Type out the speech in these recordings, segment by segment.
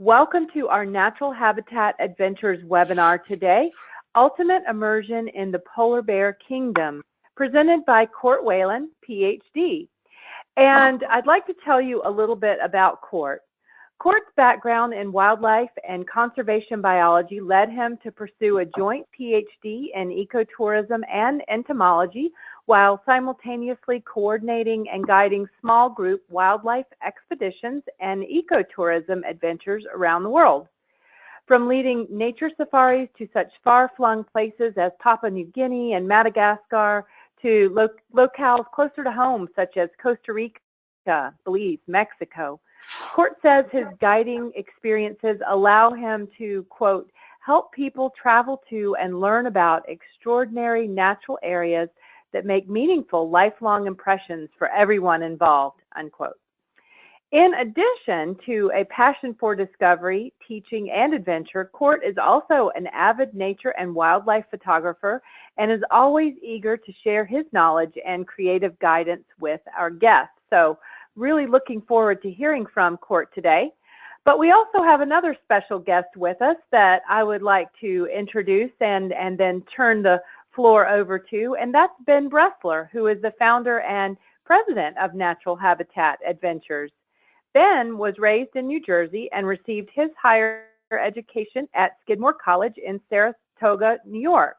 Welcome to our Natural Habitat Adventures webinar today, Ultimate Immersion in the Polar Bear Kingdom, presented by Kourt Whalen, PhD. And I'd like to tell you a little bit about Kourt. Kourt's background in wildlife and conservation biology led him to pursue a joint PhD in ecotourism and entomology, while simultaneously coordinating and guiding small group wildlife expeditions and ecotourism adventures around the world. From leading nature safaris to such far-flung places as Papua New Guinea and Madagascar, to locales closer to home such as Costa Rica, Belize, Mexico, Kourt says his guiding experiences allow him to, quote, help people travel to and learn about extraordinary natural areas that make meaningful lifelong impressions for everyone involved, unquote. In addition to a passion for discovery, teaching, and adventure, Kourt is also an avid nature and wildlife photographer and is always eager to share his knowledge and creative guidance with our guests. So really looking forward to hearing from Kourt today. But we also have another special guest with us that I would like to introduce and then turn the floor over to, and that's Ben Bressler, who is the founder and president of Natural Habitat Adventures. Ben was raised in New Jersey and received his higher education at Skidmore College in Saratoga, New York.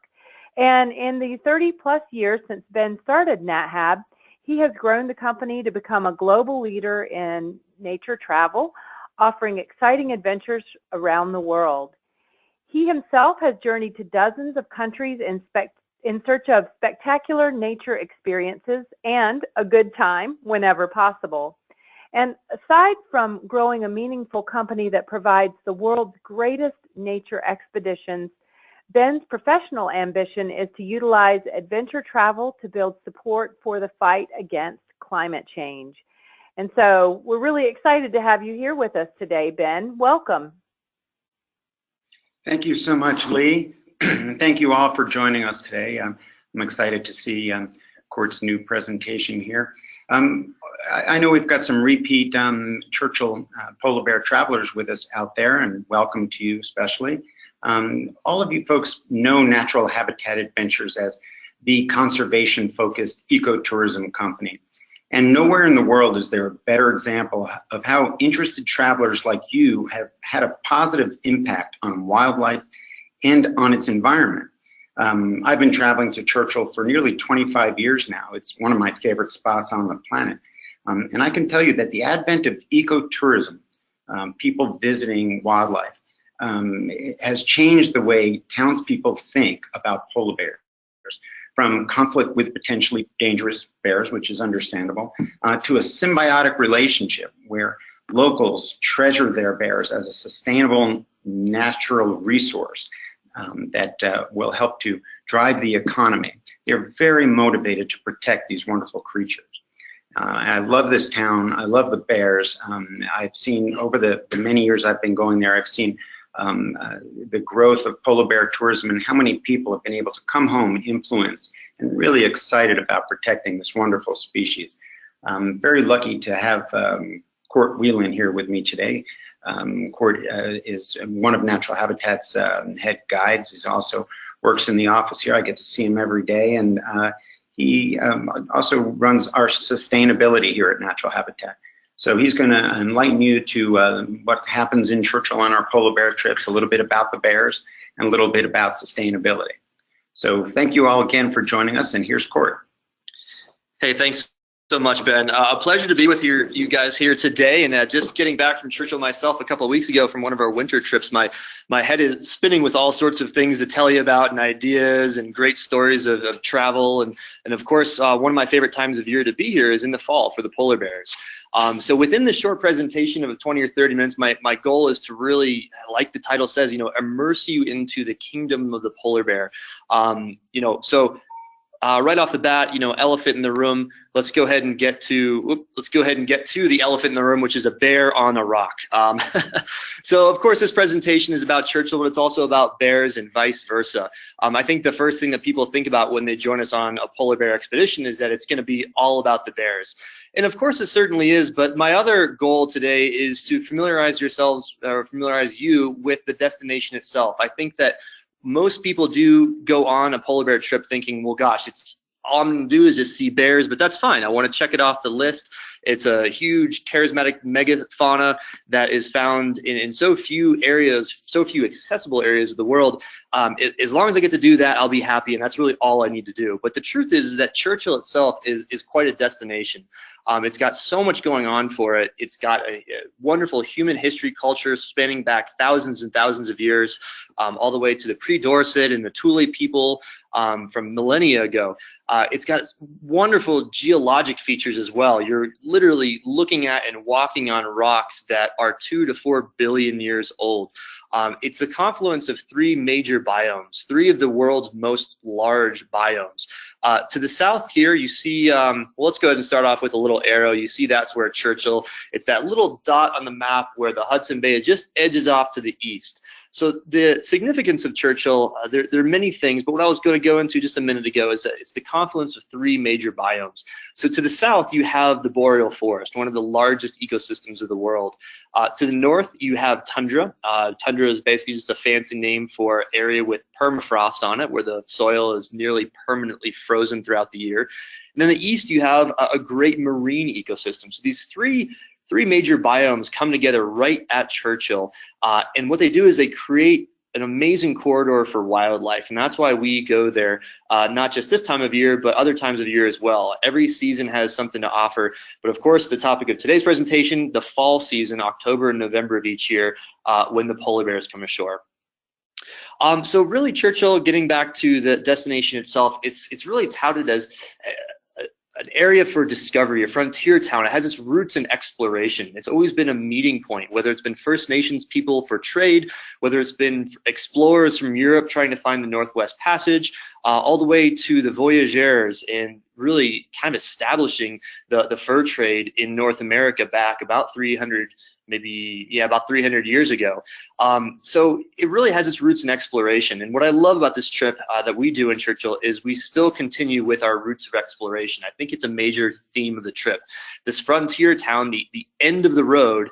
And in the 30-plus years since Ben started NatHab, he has grown the company to become a global leader in nature travel, offering exciting adventures around the world. He himself has journeyed to dozens of countries in search of spectacular nature experiences and a good time whenever possible. And aside from growing a meaningful company that provides the world's greatest nature expeditions, Ben's professional ambition is to utilize adventure travel to build support for the fight against climate change. And so we're really excited to have you here with us today, Ben. Welcome. Thank you so much, Lee. Thank you all for joining us today. I'm excited to see Kourt's new presentation here. I know we've got some repeat Churchill polar bear travelers with us out there, and welcome to you especially. All of you folks know Natural Habitat Adventures as the conservation-focused ecotourism company. And nowhere in the world is there a better example of how interested travelers like you have had a positive impact on wildlife and on its environment. I've been traveling to Churchill for nearly 25 years now. It's one of my favorite spots on the planet. And I can tell you that the advent of ecotourism, people visiting wildlife, has changed the way townspeople think about polar bears, from conflict with potentially dangerous bears, which is understandable, to a symbiotic relationship where locals treasure their bears as a sustainable natural resource that will help to drive the economy. They're very motivated to protect these wonderful creatures. I love this town. I love the bears. I've seen over the many years I've been going there, I've seen the growth of polar bear tourism and how many people have been able to come home influenced and really excited about protecting this wonderful species. I'm very lucky to have Kourt Whalen here with me today. Kourt is one of Natural Habitat's head guides. He also works in the office here. I get to see him every day, and he also runs our sustainability here at Natural Habitat. So he's going to enlighten you to what happens in Churchill on our polar bear trips, a little bit about the bears, and a little bit about sustainability. So thank you all again for joining us, and here's Kourt. Hey, thanks so much, Ben. A pleasure to be with you guys here today. And just getting back from Churchill myself a couple of weeks ago from one of our winter trips, my head is spinning with all sorts of things to tell you about and ideas and great stories of travel. And of course, one of my favorite times of year to be here is in the fall for the polar bears. So within this short presentation of 20 or 30 minutes, my goal is to really, like the title says, immerse you into the kingdom of the polar bear. So Right off the bat, elephant in the room. Let's go ahead and get to the elephant in the room, which is a bear on a rock. So, of course, this presentation is about Churchill, but it's also about bears and vice versa. I think the first thing that people think about when they join us on a polar bear expedition is that it's going to be all about the bears. And of course, it certainly is. But my other goal today is to familiarize you with the destination itself. I think that most people do go on a polar bear trip thinking, well, gosh, all I'm going to do is just see bears, but that's fine. I want to check it off the list. It's a huge, charismatic megafauna that is found in so few areas, so few accessible areas of the world. As long as I get to do that, I'll be happy, and that's really all I need to do. But the truth is that Churchill itself is quite a destination. It's got so much going on for it. It's got a wonderful human history culture spanning back thousands and thousands of years, all the way to the pre-Dorset and the Thule people from millennia ago. It's got wonderful geologic features as well. You're literally looking at and walking on rocks that are 2 to 4 billion years old. It's the confluence of 3 major biomes, 3 of the world's most large biomes. To the south here, you see, well, let's go ahead and start off with a little arrow. You see that's where Churchill, it's that little dot on the map where the Hudson Bay just edges off to the east. So the significance of Churchill, there are many things, but what I was going to go into just a minute ago is that it's the confluence of 3 major biomes. So to the south, you have the boreal forest, one of the largest ecosystems of the world. To the north, you have tundra. Tundra is basically just a fancy name for area with permafrost on it, where the soil is nearly permanently frozen throughout the year. And then the east, you have a great marine ecosystem. So these three major biomes come together right at Churchill, and what they do is they create an amazing corridor for wildlife, and that's why we go there, not just this time of year, but other times of year as well. Every season has something to offer, but of course the topic of today's presentation, the fall season, October and November of each year, when the polar bears come ashore. So really Churchill, getting back to the destination itself, it's really touted as an area for discovery, a frontier town. It has its roots in exploration. It's always been a meeting point, whether it's been First Nations people for trade, whether it's been explorers from Europe trying to find the Northwest Passage, all the way to the voyageurs and really kind of establishing the fur trade in North America back about 300 years ago. So it really has its roots in exploration. And what I love about this trip that we do in Churchill is we still continue with our roots of exploration. I think it's a major theme of the trip. This frontier town, the end of the road,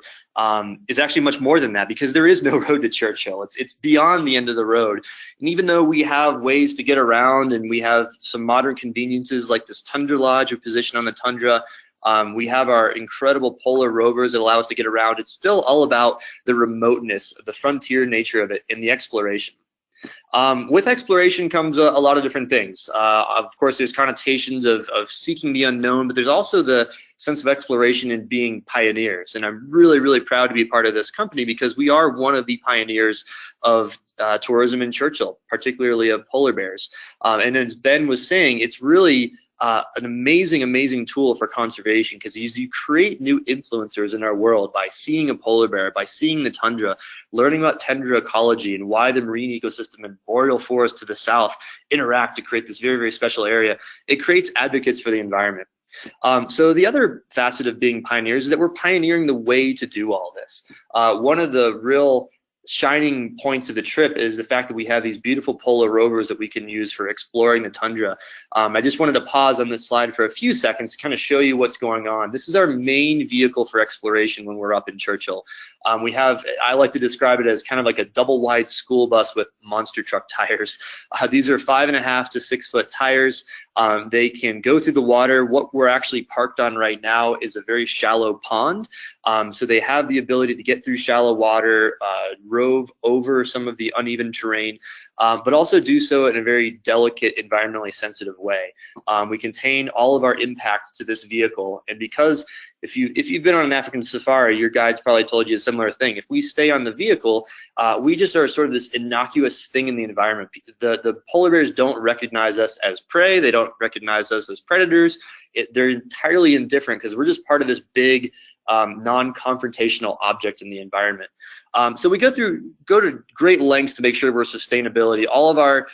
is actually much more than that, because there is no road to Churchill. It's beyond the end of the road. And even though we have ways to get around and we have some modern conveniences like this Tundra Lodge, a position on the tundra, we have our incredible polar rovers that allow us to get around. It's still all about the remoteness, the frontier nature of it, and the exploration. With exploration comes a lot of different things. Of course, there's connotations of seeking the unknown, but there's also the sense of exploration in being pioneers. And I'm really, really proud to be part of this company, because we are one of the pioneers of tourism in Churchill, particularly of polar bears. And as Ben was saying, it's really an amazing tool for conservation, because as you create new influencers in our world by seeing a polar bear, by seeing the tundra, learning about tundra ecology and why the marine ecosystem and boreal forest to the south interact to create this very, very special area, it creates advocates for the environment. So the other facet of being pioneers is that we're pioneering the way to do all this. One of the real shining points of the trip is the fact that we have these beautiful polar rovers that we can use for exploring the tundra. I just wanted to pause on this slide for a few seconds to kind of show you what's going on. This is our main vehicle for exploration when we're up in Churchill. We have, I like to describe it as kind of like a double wide school bus with monster truck tires. These are 5.5 to 6 foot tires. They can go through the water. What we're actually parked on right now is a very shallow pond. So they have the ability to get through shallow water, rove over some of the uneven terrain, but also do so in a very delicate, environmentally sensitive way. We contain all of our impact to this vehicle, and because if you've been on an African safari, your guide's probably told you a similar thing. If we stay on the vehicle, we just are sort of this innocuous thing in the environment. The polar bears don't recognize us as prey. They don't recognize us as predators. they're entirely indifferent because we're just part of this big non-confrontational object in the environment. So we go to great lengths to make sure we're sustainability. All of our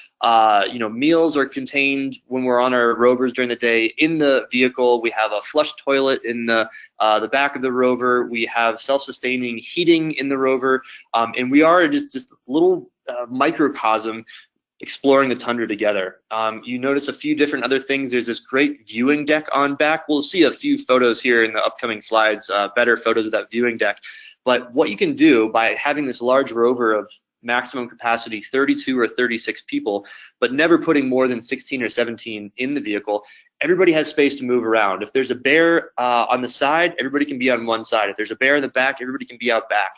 meals are contained when we're on our rovers during the day in the vehicle. We have a flush toilet in the back of the rover. We have self-sustaining heating in the rover, and we are just a little microcosm exploring the tundra together. You notice a few different other things. There's this great viewing deck on back. We'll see a few photos here in the upcoming slides, better photos of that viewing deck. But what you can do by having this large rover of maximum capacity 32 or 36 people, but never putting more than 16 or 17 in the vehicle, everybody has space to move around. If there's a bear on the side, everybody can be on one side. If there's a bear in the back, everybody can be out back.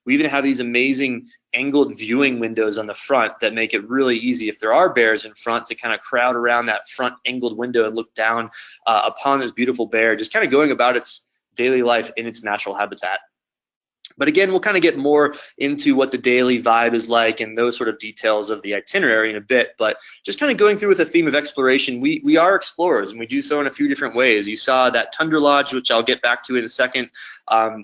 We even have these amazing angled viewing windows on the front that make it really easy if there are bears in front to kind of crowd around that front angled window and look down upon this beautiful bear, just kind of going about its daily life in its natural habitat. But again, we'll kind of get more into what the daily vibe is like and those sort of details of the itinerary in a bit. But just kind of going through with the theme of exploration, we are explorers, and we do so in a few different ways. You saw that Tundra Lodge, which I'll get back to in a second,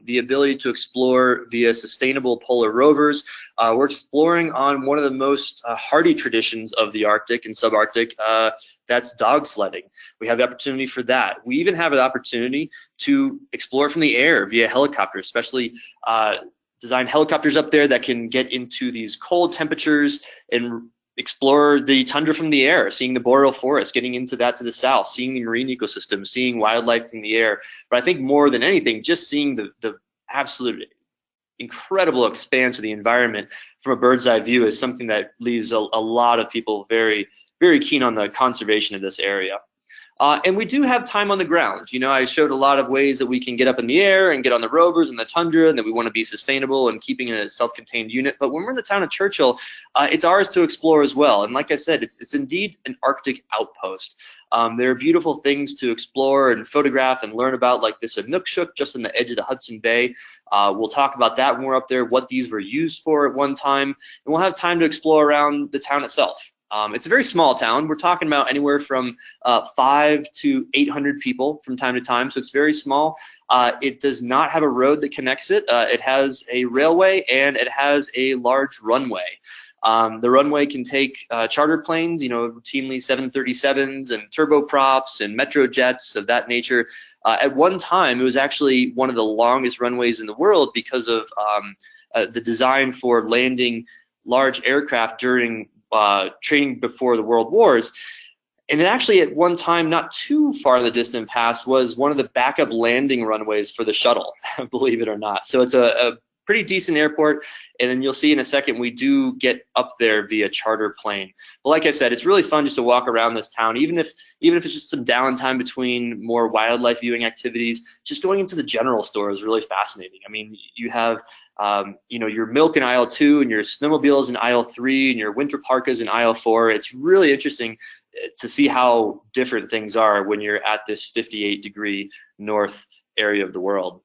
the ability to explore via sustainable polar rovers. We're exploring on one of the most hardy traditions of the Arctic and subarctic, that's dog sledding. We have the opportunity for that. We even have an opportunity to explore from the air via helicopters, especially design helicopters up there that can get into these cold temperatures and explore the tundra from the air, seeing the boreal forest, getting into that to the south, seeing the marine ecosystem, seeing wildlife from the air. But I think more than anything, just seeing the absolute incredible expanse of the environment from a bird's eye view is something that leaves a lot of people very, very keen on the conservation of this area. And we do have time on the ground. You know, I showed a lot of ways that we can get up in the air and get on the rovers and the tundra, and that we want to be sustainable and keeping a self-contained unit. But when we're in the town of Churchill, it's ours to explore as well. And like I said, it's indeed an Arctic outpost. There are beautiful things to explore and photograph and learn about, like this Unhook just on the edge of the Hudson Bay. We'll talk about that when we're up there, what these were used for at one time, and we'll have time to explore around the town itself. It's a very small town. We're talking about anywhere from 5 to 800 people from time to time, so it's very small. It does not have a road that connects it. It has a railway and it has a large runway. The runway can take charter planes, you know, routinely 737s and turboprops and metro jets of that nature. At one time, it was actually one of the longest runways in the world because of the design for landing large aircraft during training before the World Wars. And it actually, at one time, not too far in the distant past, was one of the backup landing runways for the shuttle, believe it or not. So it's a pretty decent airport, and then you'll see in a second we do get up there via charter plane. But like I said, it's really fun just to walk around this town, even if it's just some downtime between more wildlife viewing activities. Just going into the general store is really fascinating. I mean, you have your milk in aisle 2 and your snowmobiles in aisle 3 and your winter parkas in aisle 4. It's really interesting to see how different things are when you're at this 58-degree north area of the world.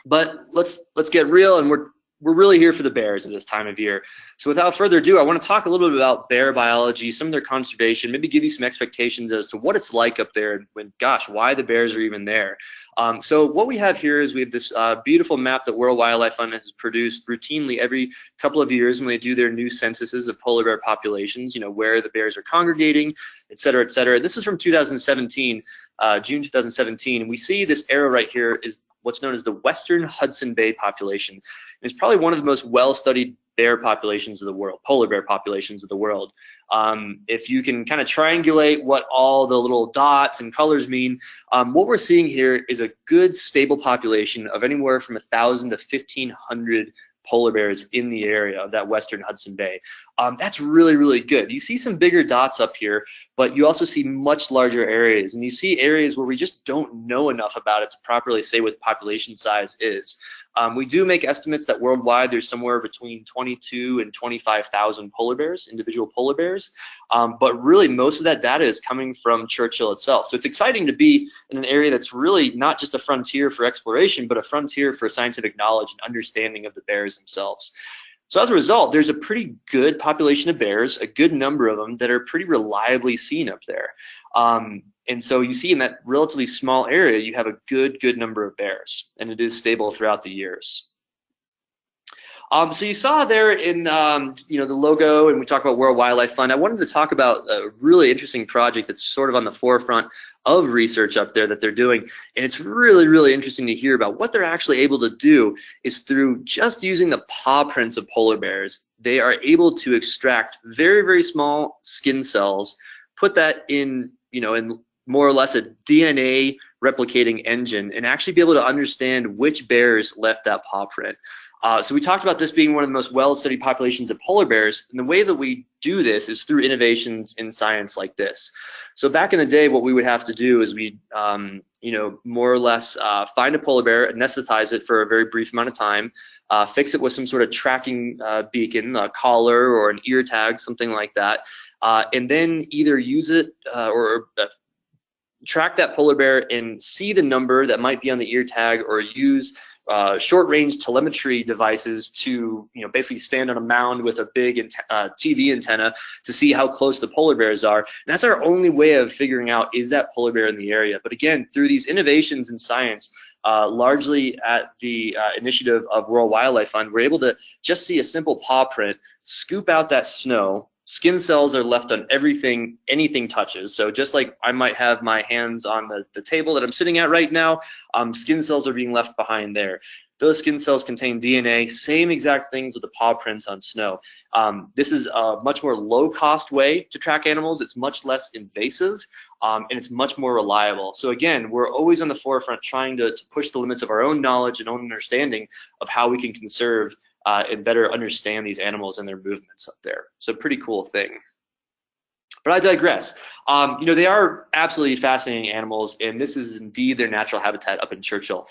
But let's get real, and we're really here for the bears at this time of year. So without further ado, I want to talk a little bit about bear biology, some of their conservation, maybe give you some expectations as to what it's like up there and why the bears are even there. So what we have here is we have this beautiful map that World Wildlife Fund has produced routinely every couple of years when they do their new censuses of polar bear populations, you know, where the bears are congregating, et cetera, et cetera. This is from 2017, June 2017. And we see this arrow right here is what's known as the Western Hudson Bay population. It's probably one of the most well-studied bear populations of the world, polar bear populations of the world. If you can kind of triangulate what all the little dots and colors mean, what we're seeing here is a good stable population of anywhere from 1,000 to 1,500 polar bears in the area of that Western Hudson Bay. That's really, really good. You see some bigger dots up here, but you also see much larger areas, and you see areas where we just don't know enough about it to properly say what the population size is. We do make estimates that worldwide there's somewhere between 22 and 25,000 polar bears, individual polar bears, but really most of that data is coming from Churchill itself. So it's exciting to be in an area that's really not just a frontier for exploration, but a frontier for scientific knowledge and understanding of the bears themselves. So as a result, there's a pretty good population of bears, a good number of them that are pretty reliably seen up there. And so you see in that relatively small area, you have a good number of bears, and it is stable throughout the years. So you saw there in the logo, and we talked about World Wildlife Fund. I wanted to talk about a really interesting project that's sort of on the forefront of research up there that they're doing, and it's really interesting to hear about. What they're actually able to do is through just using the paw prints of polar bears, they are able to extract very small skin cells, put that in in more or less a DNA replicating engine, and actually be able to understand which bears left that paw print. So we talked about this being one of the most well-studied populations of polar bears, and the way that we do this is through innovations in science like this. So back in the day, what we would have to do is we, more or less find a polar bear, anesthetize it for a very brief amount of time, fix it with some sort of tracking beacon, a collar or an ear tag, something like that, and then either use it or track that polar bear and see the number that might be on the ear tag, or use short-range telemetry devices to basically stand on a mound with a big TV antenna to see how close the polar bears are. And that's our only way of figuring out, is that polar bear in the area. But again, through these innovations in science, largely at the initiative of World Wildlife Fund, we're able to just see a simple paw print, scoop out that snow. Skin cells are left on everything anything touches. So just like I might have my hands on the table that I'm sitting at right now, skin cells are being left behind there. Those skin cells contain DNA, same exact things with the paw prints on snow. This is a much more low-cost way to track animals. It's much less invasive, and it's much more reliable. So again, we're always on the forefront trying to push the limits of our own knowledge and own understanding of how we can conserve and better understand these animals and their movements up there. So pretty cool thing. But I digress. They are absolutely fascinating animals, and this is indeed their natural habitat up in Churchill.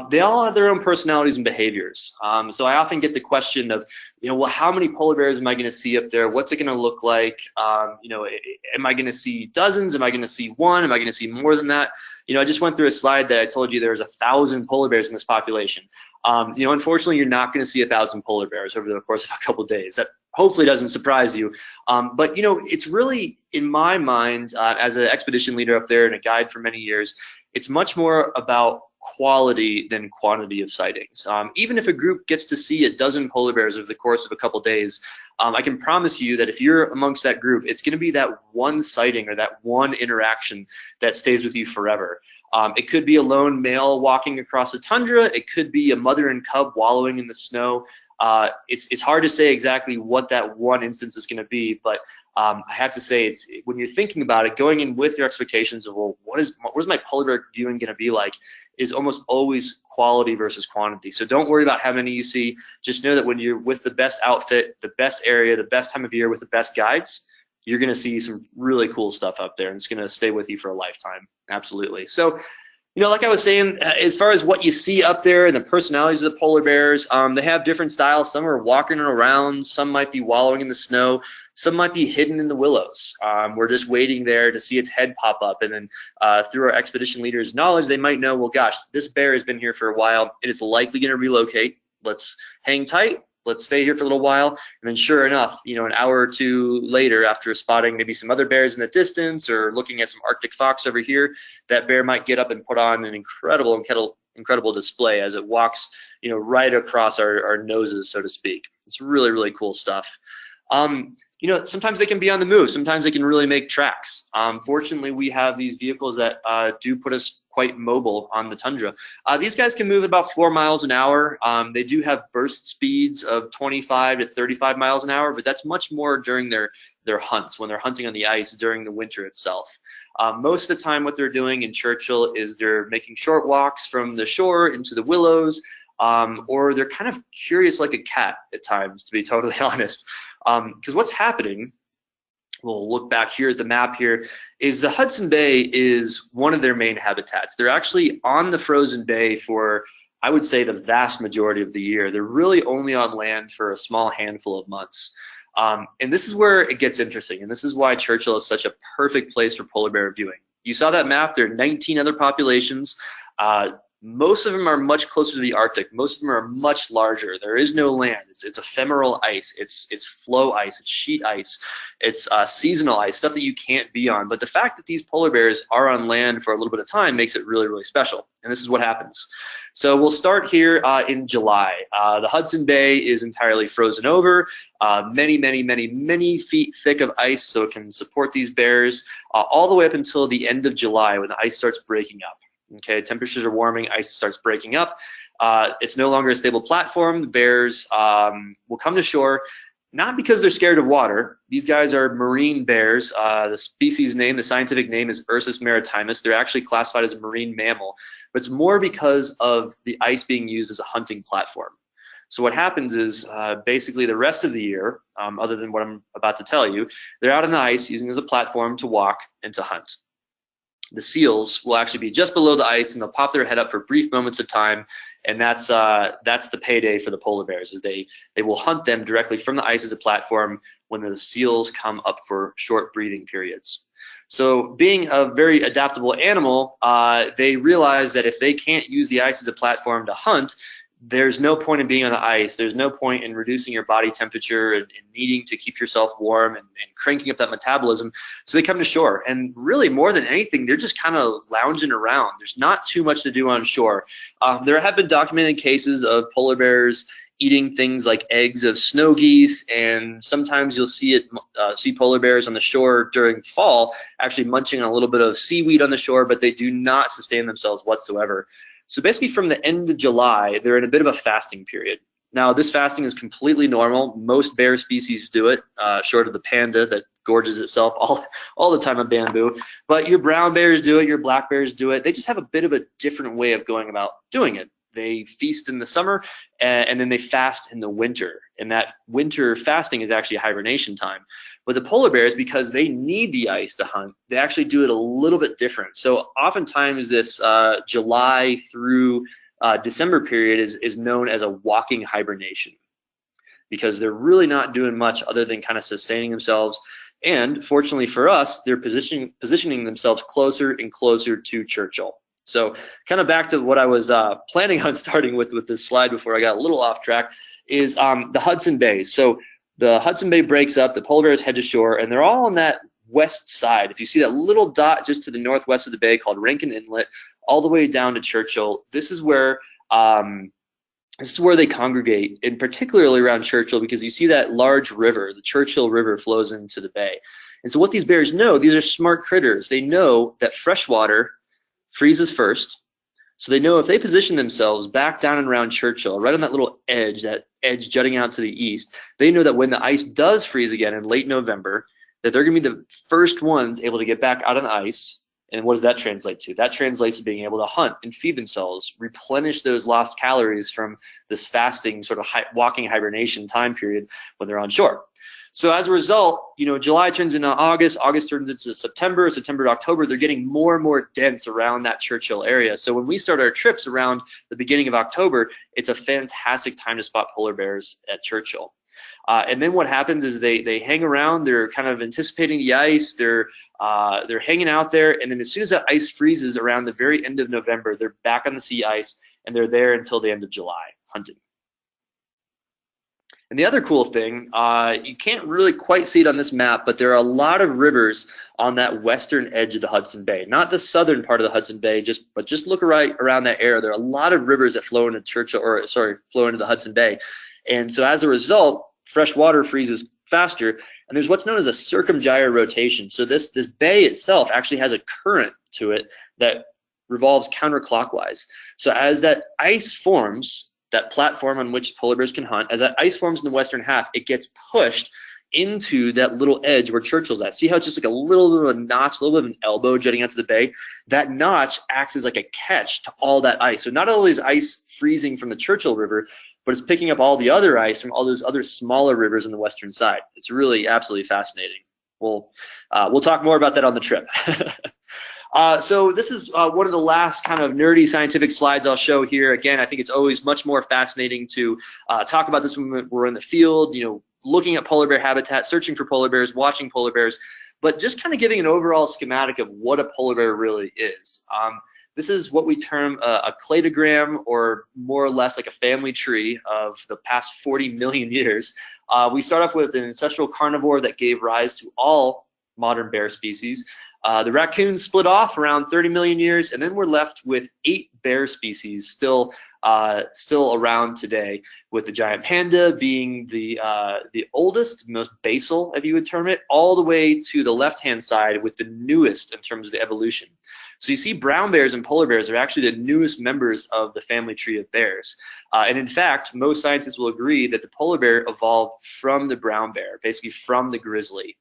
They all have their own personalities and behaviors. So I often get the question of, well, how many polar bears am I going to see up there? What's it going to look like? Am I going to see dozens? Am I going to see one? Am I going to see more than that? I just went through a slide that I told you there's 1,000 polar bears in this population. Unfortunately, you're not going to see 1,000 polar bears over the course of a couple of days. That hopefully doesn't surprise you. But it's really, in my mind, as an expedition leader up there and a guide for many years, it's much more about quality than quantity of sightings. Even if a group gets to see 12 polar bears over the course of a couple days, I can promise you that if you're amongst that group, it's going to be that one sighting or that one interaction that stays with you forever. It could be a lone male walking across the tundra. It could be a mother and cub wallowing in the snow. It's hard to say exactly what that one instance is going to be, but I have to say, when you're thinking about it, going in with your expectations of, well, what is my polar bear viewing going to be like, is almost always quality versus quantity. So don't worry about how many you see. Just know that when you're with the best outfit, the best area, the best time of year with the best guides, you're going to see some really cool stuff up there, and it's going to stay with you for a lifetime. Absolutely. So, like I was saying, as far as what you see up there and the personalities of the polar bears, they have different styles. Some are walking around, some might be wallowing in the snow, some might be hidden in the willows. We're just waiting there to see its head pop up, and then through our expedition leader's knowledge, they might know, well, gosh, this bear has been here for a while. It is likely going to relocate. Let's hang tight. Let's stay here for a little while. And then sure enough, an hour or two later, after spotting maybe some other bears in the distance or looking at some Arctic fox over here, that bear might get up and put on an incredible display as it walks, right across our noses, so to speak. It's really cool stuff. Sometimes they can be on the move. Sometimes they can really make tracks. Fortunately, we have these vehicles that do put us quite mobile on the tundra. These guys can move at about 4 miles an hour. They do have burst speeds of 25 to 35 miles an hour, but that's much more during their hunts, when they're hunting on the ice during the winter itself. Most of the time what they're doing in Churchill is they're making short walks from the shore into the willows, or they're kind of curious like a cat at times, to be totally honest. Because what's happening, we'll look back here at the map here, is the Hudson Bay is one of their main habitats. They're actually on the frozen bay for, I would say, the vast majority of the year. They're really only on land for a small handful of months. And this is where it gets interesting, and this is why Churchill is such a perfect place for polar bear viewing. You saw that map. There are 19 other populations. Most of them are much closer to the Arctic. Most of them are much larger. There is no land. It's ephemeral ice. It's flow ice. It's sheet ice. It's seasonal ice, stuff that you can't be on. But the fact that these polar bears are on land for a little bit of time makes it really, really special. And this is what happens. So we'll start here in July. The Hudson Bay is entirely frozen over, many, many, many, many feet thick of ice, so it can support these bears all the way up until the end of July when the ice starts breaking up. Okay, temperatures are warming, ice starts breaking up. It's no longer a stable platform. The bears will come to shore, not because they're scared of water. These guys are marine bears. The species name, the scientific name is Ursus maritimus. They're actually classified as a marine mammal, but it's more because of the ice being used as a hunting platform. So what happens is basically the rest of the year, other than what I'm about to tell you, they're out on the ice using it as a platform to walk and to hunt. The seals will actually be just below the ice, and they'll pop their head up for brief moments of time, and that's the payday for the polar bears. Is they will hunt them directly from the ice as a platform when the seals come up for short breathing periods. So being a very adaptable animal, they realize that if they can't use the ice as a platform to hunt, there's no point in being on the ice. There's no point in reducing your body temperature and needing to keep yourself warm and cranking up that metabolism. So they come to shore. And really, more than anything, they're just kind of lounging around. There's not too much to do on shore. There have been documented cases of polar bears eating things like eggs of snow geese, and sometimes you'll see polar bears on the shore during fall actually munching on a little bit of seaweed on the shore, but they do not sustain themselves whatsoever. So basically from the end of July, they're in a bit of a fasting period. Now, this fasting is completely normal. Most bear species do it, short of the panda that gorges itself all the time on bamboo. But your brown bears do it, your black bears do it. They just have a bit of a different way of going about doing it. They feast in the summer, and then they fast in the winter. And that winter fasting is actually hibernation time. But the polar bears, because they need the ice to hunt, they actually do it a little bit different. So oftentimes this July through December period is known as a walking hibernation, because they're really not doing much other than kind of sustaining themselves. And fortunately for us, they're positioning themselves closer and closer to Churchill. So kind of back to what I was planning on starting with this slide before I got a little off track is the Hudson Bay. So the Hudson Bay breaks up, the polar bears head to shore, and they're all on that west side. If you see that little dot just to the northwest of the bay called Rankin Inlet, all the way down to Churchill, this is where they congregate, and particularly around Churchill, because you see that large river, the Churchill River, flows into the bay. And so what these bears know, these are smart critters. They know that fresh water freezes first. So they know if they position themselves back down and around Churchill, right on that little edge, that edge jutting out to the east, they know that when the ice does freeze again in late November, that they're going to be the first ones able to get back out on the ice. And what does that translate to? That translates to being able to hunt and feed themselves, replenish those lost calories from this fasting sort of walking hibernation time period when they're on shore. So as a result, July turns into August, August turns into September, September to October, they're getting more and more dense around that Churchill area. So when we start our trips around the beginning of October, it's a fantastic time to spot polar bears at Churchill. And then what happens is they hang around, they're kind of anticipating the ice, they're hanging out there, and then as soon as that ice freezes around the very end of November, they're back on the sea ice, and they're there until the end of July hunting. And the other cool thing, you can't really quite see it on this map, but there are a lot of rivers on that western edge of the Hudson Bay. Not the southern part of the Hudson Bay, but just look right around that area. There are a lot of rivers that flow into flow into the Hudson Bay. And so as a result, fresh water freezes faster, and there's what's known as a circumgyre rotation. So this bay itself actually has a current to it that revolves counterclockwise. So as that ice forms, that platform on which polar bears can hunt, as that ice forms in the western half, it gets pushed into that little edge where Churchill's at. See how it's just like a little bit of a notch, a little bit of an elbow jutting out to the bay? That notch acts as like a catch to all that ice. So not only is ice freezing from the Churchill River, but it's picking up all the other ice from all those other smaller rivers on the western side. It's really absolutely fascinating. We'll talk more about that on the trip. So this is one of the last kind of nerdy scientific slides I'll show here. Again, I think it's always much more fascinating to talk about this when we're in the field, looking at polar bear habitat, searching for polar bears, watching polar bears, but just kind of giving an overall schematic of what a polar bear really is. This is what we term a cladogram, or more or less like a family tree of the past 40 million years. We start off with an ancestral carnivore that gave rise to all modern bear species. The raccoon split off around 30 million years, and then we're left with 8 bear species still around today, with the giant panda being the oldest, most basal, if you would term it, all the way to the left-hand side with the newest in terms of the evolution. So you see brown bears and polar bears are actually the newest members of the family tree of bears. And in fact, most scientists will agree that the polar bear evolved from the brown bear, basically from the grizzly.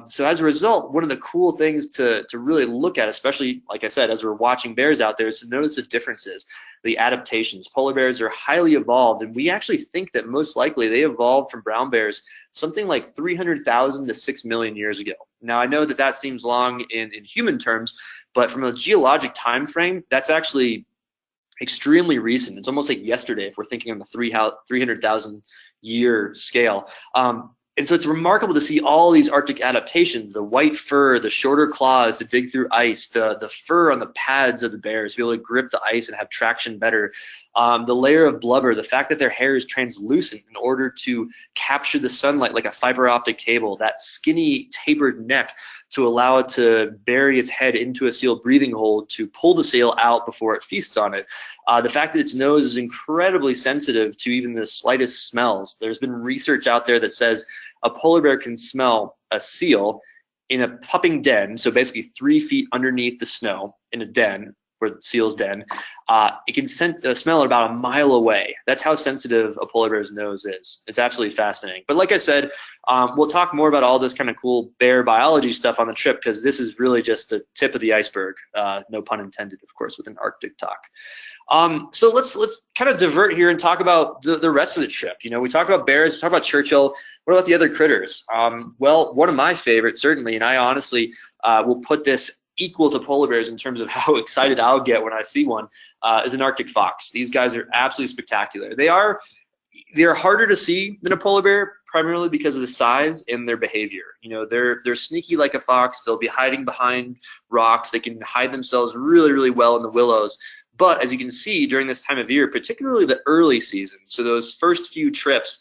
So as a result, one of the cool things to really look at, especially, like I said, as we're watching bears out there, is to notice the differences, the adaptations. Polar bears are highly evolved, and we actually think that most likely they evolved from brown bears something like 300,000 to 6 million years ago. Now, I know that that seems long in human terms, but from a geologic time frame, that's actually extremely recent. It's almost like yesterday if we're thinking on the 300,000 year scale. And so it's remarkable to see all these Arctic adaptations, the white fur, the shorter claws to dig through ice, the fur on the pads of the bears to be able to grip the ice and have traction better, the layer of blubber, the fact that their hair is translucent in order to capture the sunlight like a fiber optic cable, that skinny tapered neck to allow it to bury its head into a seal breathing hole to pull the sail out before it feasts on it. The fact that its nose is incredibly sensitive to even the slightest smells. There's been research out there that says a polar bear can smell a seal in a pupping den, so basically 3 feet underneath the snow in a den, where the seal's den. It can smell it about a mile away. That's how sensitive a polar bear's nose is. It's absolutely fascinating. But like I said, we'll talk more about all this kind of cool bear biology stuff on the trip, because this is really just the tip of the iceberg, no pun intended, of course, with an Arctic talk. So let's kind of divert here and talk about the rest of the trip. You know, we talked about bears, we talked about Churchill. What about the other critters? Well, one of my favorites, certainly, and I honestly will put this equal to polar bears in terms of how excited I'll get when I see one, is an Arctic fox. These guys are absolutely spectacular. They're harder to see than a polar bear, primarily because of the size and their behavior. You know, they're sneaky like a fox. They'll be hiding behind rocks. They can hide themselves really, really well in the willows. But as you can see during this time of year, particularly the early season, so those first few trips,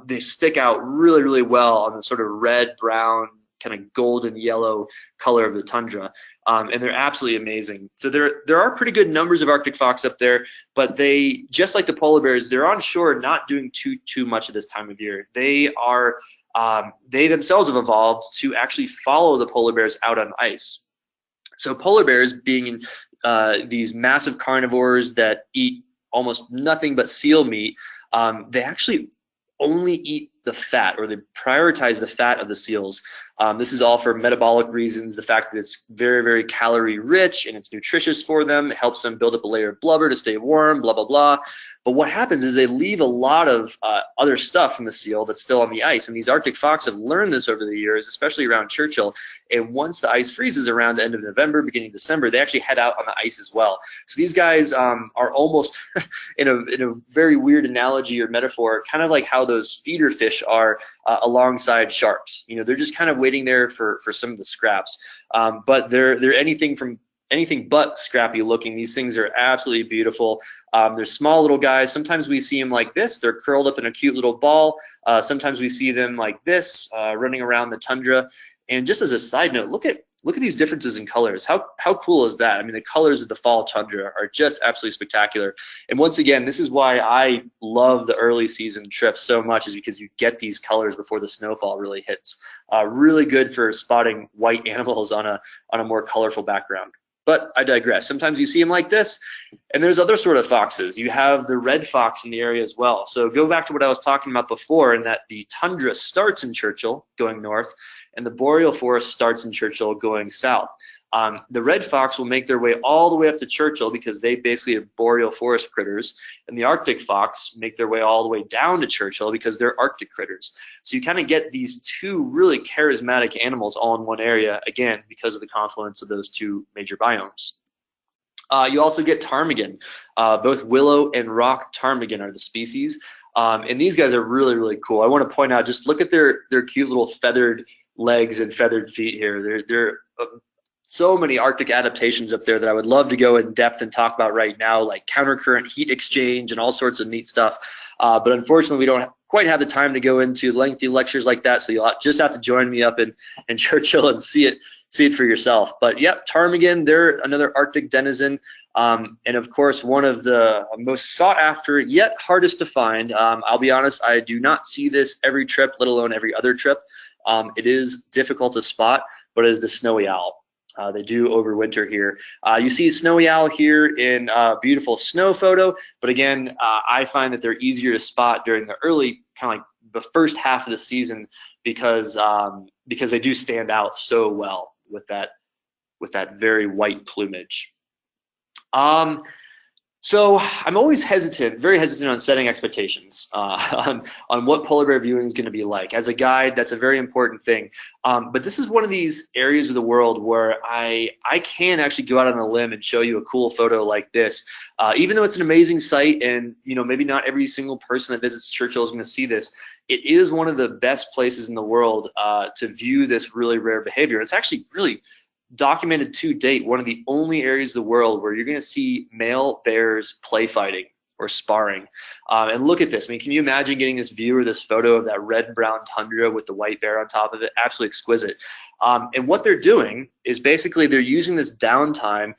they stick out really, really well on the sort of red, brown, kind of golden yellow color of the tundra, and they're absolutely amazing. So there are pretty good numbers of Arctic fox up there, but they, just like the polar bears, they're on shore not doing too much at this time of year. They themselves have evolved to actually follow the polar bears out on ice. So polar bears, being these massive carnivores that eat almost nothing but seal meat, they actually only eat the fat, or they prioritize the fat of the seals. This is all for metabolic reasons, the fact that it's very, very calorie rich and it's nutritious for them. It helps them build up a layer of blubber to stay warm, blah, blah, blah. But what happens is they leave a lot of other stuff from the seal that's still on the ice. And these Arctic fox have learned this over the years, especially around Churchill. And once the ice freezes around the end of November, beginning of December, they actually head out on the ice as well. So these guys are almost, in a very weird analogy or metaphor, kind of like how those feeder fish are alongside sharks. You know, they're just kind of waiting there for some of the scraps. But they're anything but scrappy looking. These things are absolutely beautiful. They're small little guys. Sometimes we see them like this. They're curled up in a cute little ball. Sometimes we see them like this, running around the tundra. And just as a side note, look at these differences in colors. How cool is that? I mean, the colors of the fall tundra are just absolutely spectacular. And once again, this is why I love the early season trips so much, is because you get these colors before the snowfall really hits. Really good for spotting white animals on a more colorful background. But I digress. Sometimes you see them like this, and there's other sort of foxes. You have the red fox in the area as well. So go back to what I was talking about before, in that the tundra starts in Churchill going north, and the boreal forest starts in Churchill going south. The red fox will make their way all the way up to Churchill because they basically are boreal forest critters, and the Arctic fox make their way all the way down to Churchill because they're Arctic critters. So you kind of get these two really charismatic animals all in one area, again, because of the confluence of those two major biomes. You also get ptarmigan. Both willow and rock ptarmigan are the species, and these guys are really, really cool. I want to point out, just look at their cute little feathered legs and feathered feet here. They're so many Arctic adaptations up there that I would love to go in depth and talk about right now, like countercurrent heat exchange and all sorts of neat stuff. But unfortunately, we don't quite have the time to go into lengthy lectures like that. So you'll just have to join me up in Churchill and see it for yourself. But yep, ptarmigan, they're another Arctic denizen. And of course, one of the most sought after yet hardest to find. I'll be honest, I do not see this every trip, let alone every other trip. It is difficult to spot, but it is the snowy owl. They do overwinter here. You see snowy owl here in beautiful snow photo, but again, I find that they're easier to spot during the early, kind of like the first half of the season, because they do stand out so well with that very white plumage. So I'm always very hesitant on setting expectations on what polar bear viewing is going to be like. As a guide, that's a very important thing. But this is one of these areas of the world where I can actually go out on a limb and show you a cool photo like this. Even though it's an amazing site, and maybe not every single person that visits Churchill is going to see this, it is one of the best places in the world to view this really rare behavior. It's actually really documented to date one of the only areas of the world where you're going to see male bears play fighting or sparring. And look at this. I mean, can you imagine getting this view or this photo of that red and brown tundra with the white bear on top of it? Absolutely exquisite. And what they're doing is basically they're using this downtime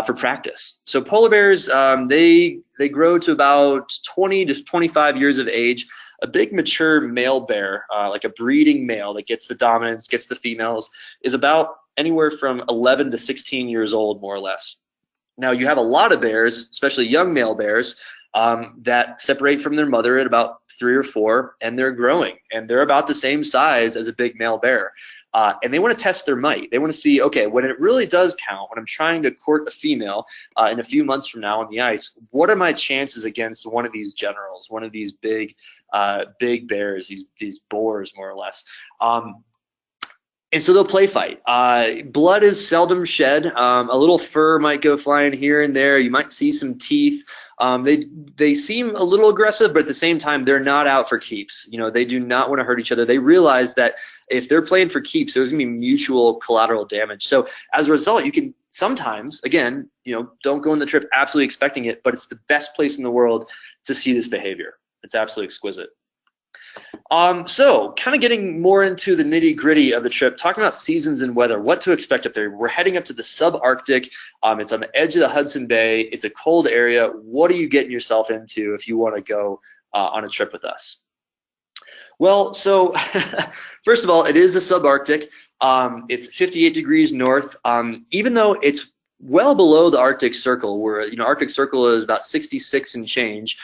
for practice. So polar bears, they grow to about 20 to 25 years of age. A big mature male bear, like a breeding male that gets the dominance, gets the females, is about anywhere from 11 to 16 years old, more or less. Now, you have a lot of bears, especially young male bears, that separate from their mother at about 3 or 4, and they're growing, and they're about the same size as a big male bear. And they want to test their might. They want to see, okay, when it really does count, when I'm trying to court a female in a few months from now on the ice, what are my chances against one of these generals, one of these big bears, these boars, more or less. And so they'll play fight. Blood is seldom shed. A little fur might go flying here and there. You might see some teeth. They seem a little aggressive, but at the same time, they're not out for keeps. They do not want to hurt each other. They realize that if they're playing for keeps, there's going to be mutual collateral damage. So as a result, you can sometimes, again, don't go on the trip absolutely expecting it, but it's the best place in the world to see this behavior. It's absolutely exquisite. So kind of getting more into the nitty gritty of the trip, talking about seasons and weather, what to expect up there. We're heading up to the subarctic. It's on the edge of the Hudson Bay. It's a cold area. What are you getting yourself into if you want to go on a trip with us? Well, so first of all, it is the subarctic. It's 58 degrees north. Even though it's well below the Arctic Circle, where Arctic Circle is about 66 and change,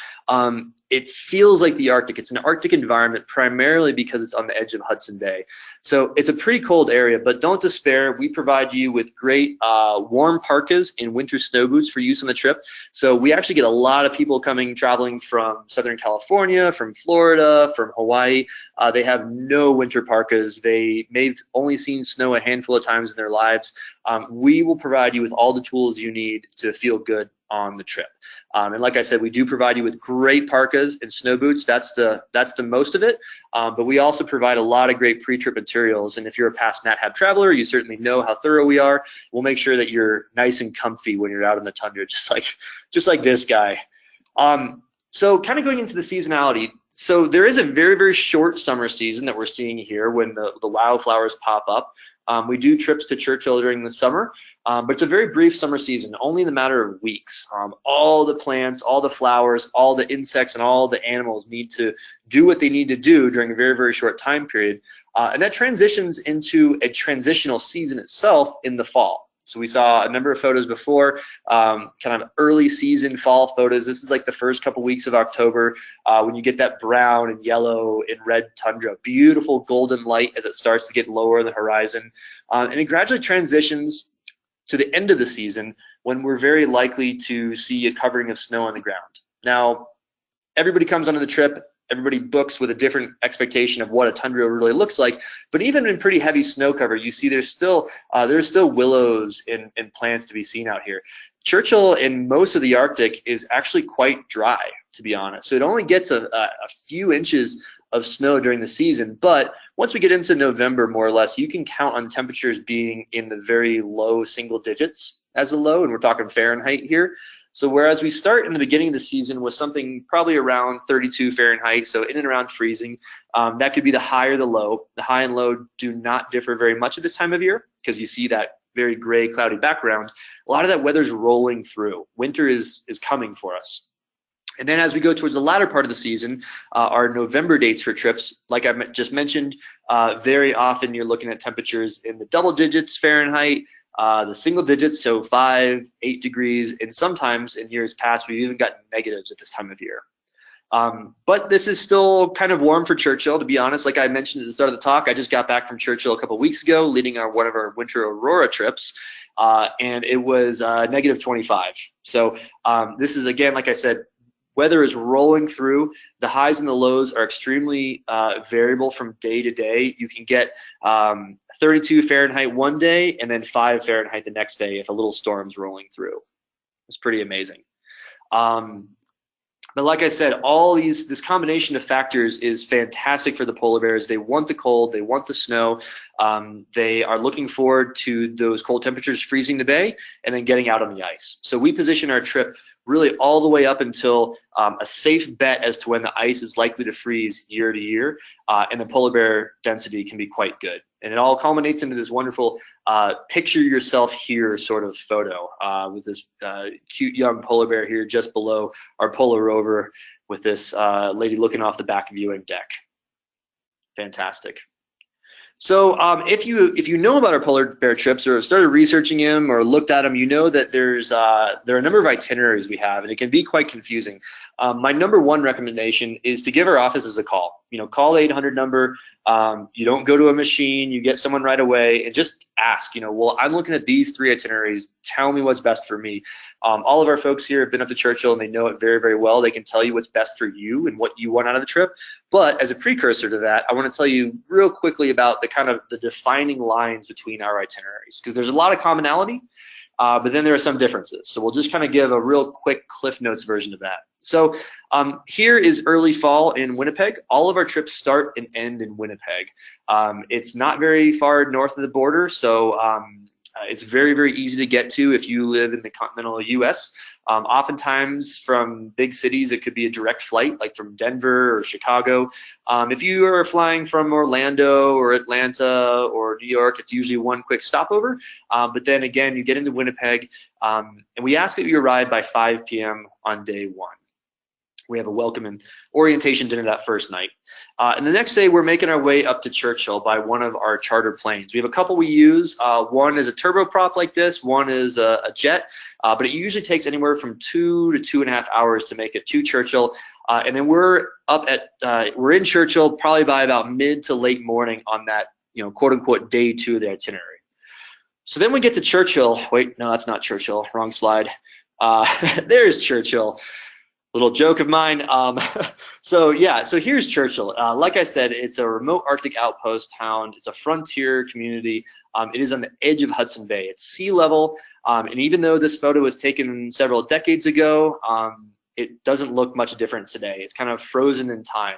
it feels like the Arctic. It's an Arctic environment primarily because it's on the edge of Hudson Bay. So it's a pretty cold area, but don't despair. We provide you with great warm parkas and winter snow boots for use on the trip. So we actually get a lot of people traveling from Southern California, from Florida, from Hawaii. They have no winter parkas. They may have only seen snow a handful of times in their lives. We will provide you with all the tools you need to feel good on the trip. And like I said, we do provide you with great parkas and snow boots. That's the most of it. But we also provide a lot of great pre-trip materials. And if you're a past NatHab traveler, you certainly know how thorough we are. We'll make sure that you're nice and comfy when you're out in the tundra, just like this guy. So kind of going into the seasonality. So there is a very, very short summer season that we're seeing here when the wildflowers pop up. We do trips to Churchill during the summer. But it's a very brief summer season, only in the matter of weeks. All the plants, all the flowers, all the insects, and all the animals need to do what they need to do during a very, very short time period. And that transitions into a transitional season itself in the fall. So we saw a number of photos before, kind of early season fall photos. This is like the first couple weeks of October when you get that brown and yellow and red tundra, beautiful golden light as it starts to get lower on the horizon. And it gradually transitions to the end of the season when we're very likely to see a covering of snow on the ground. Now, everybody comes onto the trip, everybody books with a different expectation of what a tundra really looks like, but even in pretty heavy snow cover, you see there's still willows and plants to be seen out here. Churchill in most of the Arctic is actually quite dry, to be honest. So it only gets a few inches of snow during the season. But once we get into November, more or less, you can count on temperatures being in the very low single digits as a low, and we're talking Fahrenheit here. So whereas we start in the beginning of the season with something probably around 32 Fahrenheit, so in and around freezing, that could be the high or the low. The high and low do not differ very much at this time of year because you see that very gray, cloudy background. A lot of that weather's rolling through. Winter is coming for us. And then as we go towards the latter part of the season, our November dates for trips, like I just mentioned, very often you're looking at temperatures in the double digits Fahrenheit, the single digits, so 5, 8 degrees, and sometimes in years past we've even got negatives at this time of year. But this is still kind of warm for Churchill, to be honest. Like I mentioned at the start of the talk, I just got back from Churchill a couple of weeks ago, leading one of our winter Aurora trips, and it was negative 25. So this is, again, like I said, weather is rolling through. The highs and the lows are extremely variable from day to day. You can get 32 Fahrenheit one day and then 5 Fahrenheit the next day if a little storm's rolling through. It's pretty amazing. But like I said, this combination of factors is fantastic for the polar bears. They want the cold, they want the snow. They are looking forward to those cold temperatures freezing the bay and then getting out on the ice. So we position our trip really all the way up until a safe bet as to when the ice is likely to freeze year to year, and the polar bear density can be quite good. And it all culminates into this wonderful picture yourself here sort of photo with this cute young polar bear here just below our polar rover with this lady looking off the back viewing deck. Fantastic. So if you know about our polar bear trips or started researching them or looked at them, you know that there are a number of itineraries we have, and it can be quite confusing. My number one recommendation is to give our offices a call. Call the 800 number. You don't go to a machine. You get someone right away and just ask. Well, I'm looking at these 3 itineraries. Tell me what's best for me. All of our folks here have been up to Churchill and they know it very, very well. They can tell you what's best for you and what you want out of the trip. But as a precursor to that, I want to tell you real quickly about the defining lines between our itineraries, because there's a lot of commonality, but then there are some differences. So we'll just kind of give a real quick Cliff Notes version of that. So here is early fall in Winnipeg. All of our trips start and end in Winnipeg. It's not very far north of the border, so it's very, very easy to get to if you live in the continental US. Oftentimes from big cities, it could be a direct flight, like from Denver or Chicago. If you are flying from Orlando or Atlanta or New York, it's usually one quick stopover. But then again, you get into Winnipeg, and we ask that you arrive by 5 p.m. on day 1. We have a welcome and orientation dinner that first night. And the next day, we're making our way up to Churchill by one of our charter planes. We have a couple we use. One is a turboprop like this. One is a jet. But it usually takes anywhere from 2 to 2.5 hours to make it to Churchill. And then we're in Churchill probably by about mid to late morning on that, quote unquote, day 2 of the itinerary. So then we get to Churchill. Wait, no, that's not Churchill. Wrong slide. There's Churchill. Little joke of mine. So here's Churchill. Like I said, it's a remote Arctic outpost town. It's a frontier community. It is on the edge of Hudson Bay. It's sea level, and even though this photo was taken several decades ago, it doesn't look much different today. It's kind of frozen in time.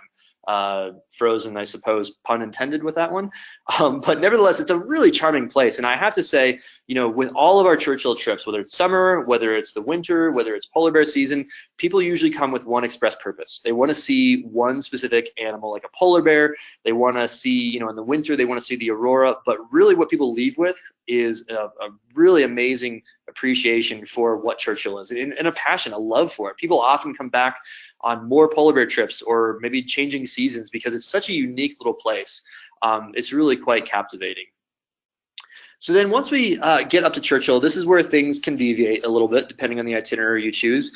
Frozen, I suppose, pun intended with that one. But nevertheless, it's a really charming place. And I have to say, with all of our Churchill trips, whether it's summer, whether it's the winter, whether it's polar bear season, people usually come with one express purpose. They want to see one specific animal, like a polar bear. They want to see, in the winter, they want to see the Aurora. But really what people leave with is a really amazing appreciation for what Churchill is and a passion, a love for it. People often come back on more polar bear trips or maybe changing seasons because it's such a unique little place. It's really quite captivating. So then once we get up to Churchill, this is where things can deviate a little bit depending on the itinerary you choose.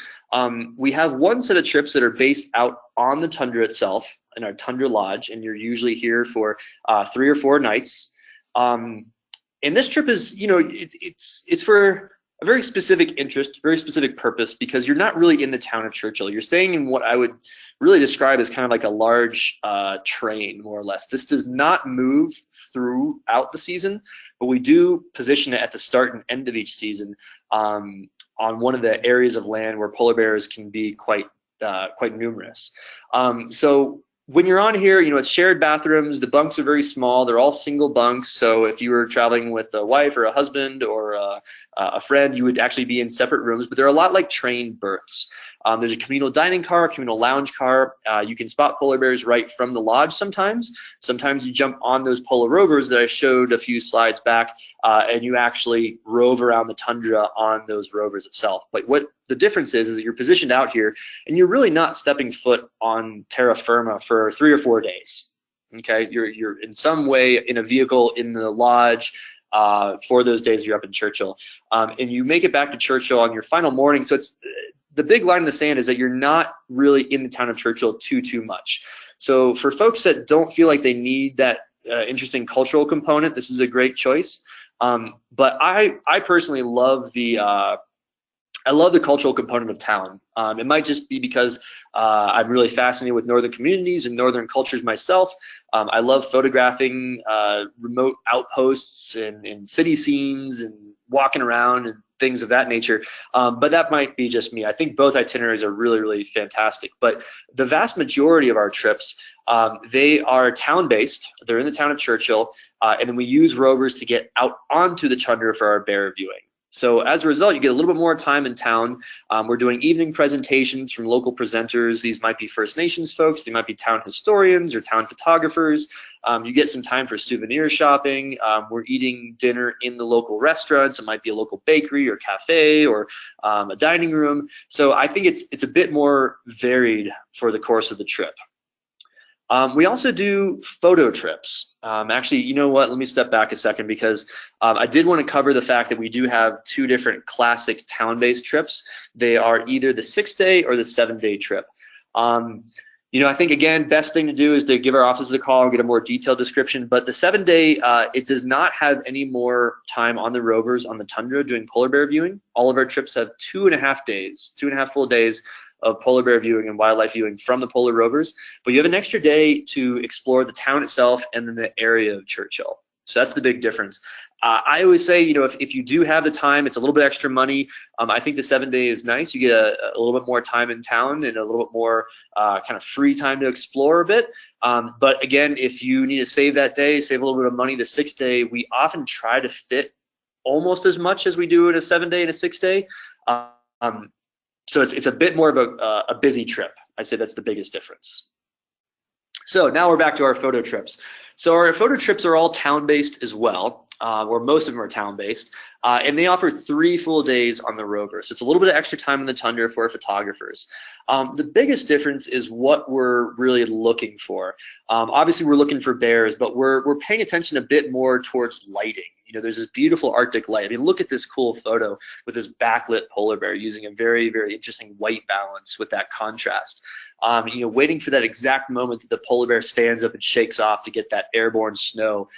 We have one set of trips that are based out on the tundra itself in our Tundra Lodge, and you're usually here for 3 or 4 nights. And this trip is, it's for a very specific interest, very specific purpose, because you're not really in the town of Churchill. You're staying in what I would really describe as kind of like a large train, more or less. This does not move throughout the season, but we do position it at the start and end of each season on one of the areas of land where polar bears can be quite numerous. So when you're on here, it's shared bathrooms. The bunks are very small. They're all single bunks. So if you were traveling with a wife or a husband or a friend, you would actually be in separate rooms. But they're a lot like train berths. There's a communal dining car, a communal lounge car. You can spot polar bears right from the lodge sometimes. Sometimes you jump on those polar rovers that I showed a few slides back, and you actually rove around the tundra on those rovers itself. But what the difference is that you're positioned out here, and you're really not stepping foot on terra firma for 3 or 4 days. Okay, you're in some way in a vehicle in the lodge for those days you're up in Churchill, and you make it back to Churchill on your final morning. So it's the big line in the sand is that you're not really in the town of Churchill too much. So for folks that don't feel like they need that interesting cultural component, this is a great choice. But I personally love the cultural component of town. It might just be because I'm really fascinated with northern communities and northern cultures myself. I love photographing remote outposts and city scenes and walking around and things of that nature. But that might be just me. I think both itineraries are really fantastic. But the vast majority of our trips, they are town-based. They're in the town of Churchill, and then we use rovers to get out onto the tundra for our bear viewing. So as a result, you get a little bit more time in town. We're doing evening presentations from local presenters. These might be First Nations folks. They might be town historians or town photographers. You get some time for souvenir shopping. We're eating dinner in the local restaurants. It might be a local bakery or cafe or a dining room. So I think it's a bit more varied for the course of the trip. We also do photo trips. Actually, you know what? Let me step back a second because I did want to cover the fact that we do have 2 different classic town-based trips. They are either the 6-day or the 7-day trip. I think, again, best thing to do is to give our offices a call and get a more detailed description. But the 7-day, it does not have any more time on the rovers on the tundra doing polar bear viewing. All of our trips have 2.5 days, 2.5 full days of polar bear viewing and wildlife viewing from the polar rovers, but you have an extra day to explore the town itself and then the area of Churchill. So that's the big difference. I always say, if you do have the time, it's a little bit extra money. I think the 7-day is nice. You get a little bit more time in town and a little bit more kind of free time to explore a bit. But again, if you need to save that day, save a little bit of money, the 6-day, we often try to fit almost as much as we do in a 7-day and a 6-day. So it's a bit more of a busy trip. I'd say that's the biggest difference. So now we're back to our photo trips. So our photo trips are all town-based as well, or most of them are town-based, and they offer 3 full days on the rover. So it's a little bit of extra time in the tundra for photographers. The biggest difference is what we're really looking for. Obviously, we're looking for bears, but we're paying attention a bit more towards lighting. There's this beautiful Arctic light. I mean, look at this cool photo with this backlit polar bear using a very interesting white balance with that contrast. Waiting for that exact moment that the polar bear stands up and shakes off to get that airborne snow.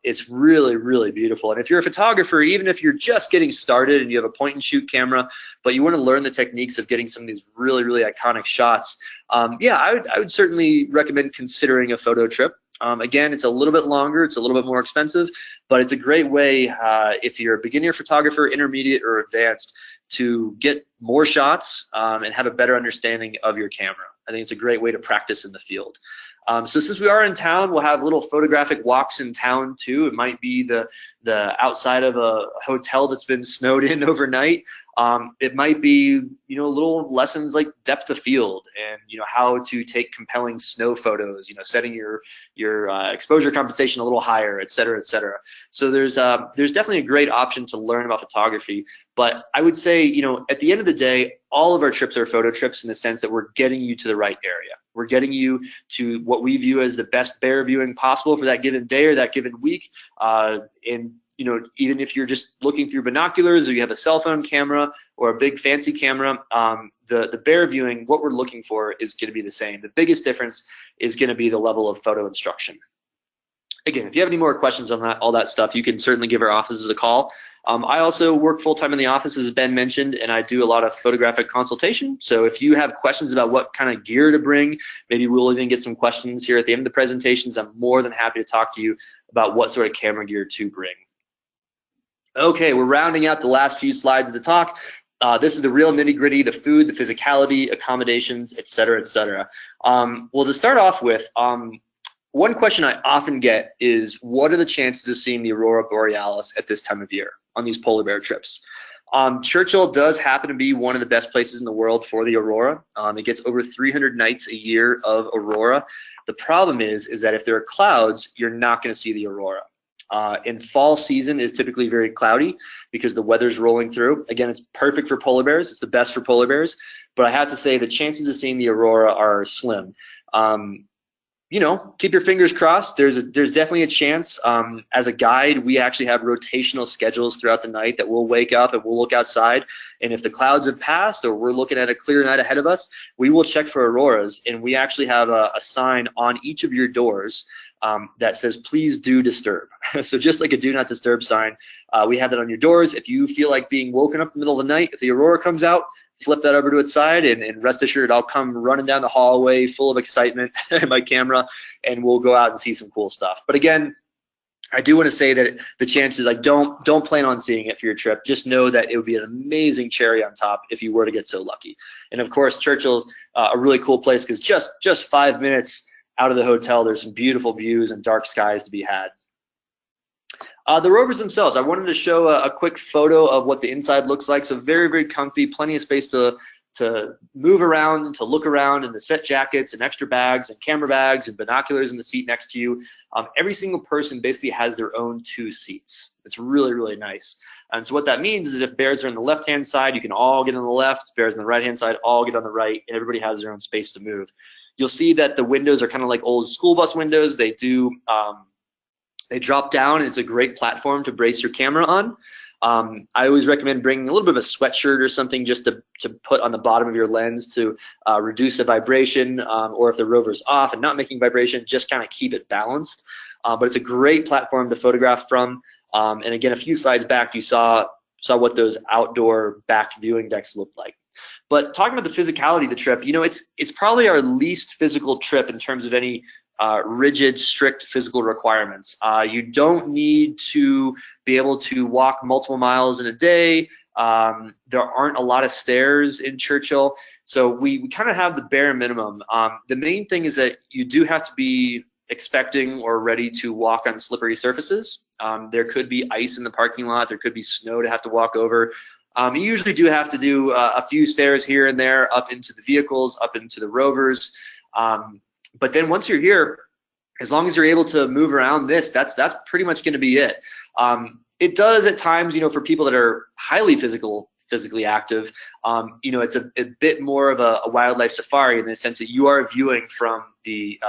It's really beautiful. And if you're a photographer, even if you're just getting started and you have a point and shoot camera, but you want to learn the techniques of getting some of these really iconic shots, I would certainly recommend considering a photo trip. Again, it's a little bit longer, it's a little bit more expensive, but it's a great way if you're a beginner photographer, intermediate, or advanced to get more shots and have a better understanding of your camera. I think it's a great way to practice in the field. So since we are in town, we'll have little photographic walks in town too. It might be the outside of a hotel that's been snowed in overnight. It might be little lessons like depth of field and how to take compelling snow photos. Setting your exposure compensation a little higher, et cetera. So there's definitely a great option to learn about photography. But I would say at the end of the day, all of our trips are photo trips in the sense that we're getting you to the right area. We're getting you to what we view as the best bear viewing possible for that given day or that given week. And even if you're just looking through binoculars or you have a cell phone camera or a big fancy camera, the bear viewing, what we're looking for is going to be the same. The biggest difference is going to be the level of photo instruction. Again, if you have any more questions on all that stuff, you can certainly give our offices a call. I also work full-time in the office, as Ben mentioned, and I do a lot of photographic consultation. So if you have questions about what kind of gear to bring, maybe we'll even get some questions here at the end of the presentations. I'm more than happy to talk to you about what sort of camera gear to bring. Okay, we're rounding out the last few slides of the talk. This is the real nitty gritty, the food, the physicality, accommodations, et cetera, et cetera. Well, to start off with, one question I often get is, what are the chances of seeing the Aurora Borealis at this time of year on these polar bear trips? Churchill does happen to be one of the best places in the world for the Aurora. It gets over 300 nights a year of Aurora. The problem is that if there are clouds, you're not going to see the Aurora. In fall season is typically very cloudy because the weather's rolling through. Again, it's perfect for polar bears. It's the best for polar bears. But I have to say the chances of seeing the Aurora are slim. You know, keep your fingers crossed. There's definitely a chance. As a guide, we actually have rotational schedules throughout the night that we'll wake up and we'll look outside. And if the clouds have passed or we're looking at a clear night ahead of us, we will check for auroras. And we actually have a sign on each of your doors that says, please do disturb. So just like a do not disturb sign, we have that on your doors. If you feel like being woken up in the middle of the night, if the Aurora comes out, flip that over to its side and rest assured I'll come running down the hallway full of excitement in my camera and we'll go out and see some cool stuff. But again, I do want to say that the chances, like don't plan on seeing it for your trip. Just know that it would be an amazing cherry on top if you were to get so lucky. And of course, Churchill's a really cool place because just 5 minutes out of the hotel, there's some beautiful views and dark skies to be had. The Rovers themselves, I wanted to show a quick photo of what the inside looks like. So very, very comfy, plenty of space to move around, to look around, and to set jackets and extra bags and camera bags and binoculars in the seat next to you. Every single person basically has their own 2 seats. It's really, really nice. And so what that means is if bears are on the left-hand side, you can all get on the left. Bears on the right-hand side, all get on the right, and everybody has their own space to move. You'll see that the windows are kind of like old school bus windows. They do they drop down, and it's a great platform to brace your camera on. I always recommend bringing a little bit of a sweatshirt or something just to put on the bottom of your lens to reduce the vibration, or if the rover's off and not making vibration, just kind of keep it balanced. But it's a great platform to photograph from. And again, a few slides back, you saw what those outdoor back viewing decks looked like. But talking about the physicality of the trip, you know, it's probably our least physical trip in terms of any rigid, strict physical requirements. You don't need to be able to walk multiple miles in a day. There aren't a lot of stairs in Churchill, so we kind of have the bare minimum. The main thing is that you do have to be expecting or ready to walk on slippery surfaces. There could be ice in the parking lot. There could be snow to have to walk over. You usually do have to do a few stairs here and there up into the vehicles, up into the Rovers. But then once you're here, as long as you're able to move around this, that's pretty much going to be it. It does at times, you know, for people that are highly physically active, you know, it's a bit more of a wildlife safari in the sense that you are viewing from the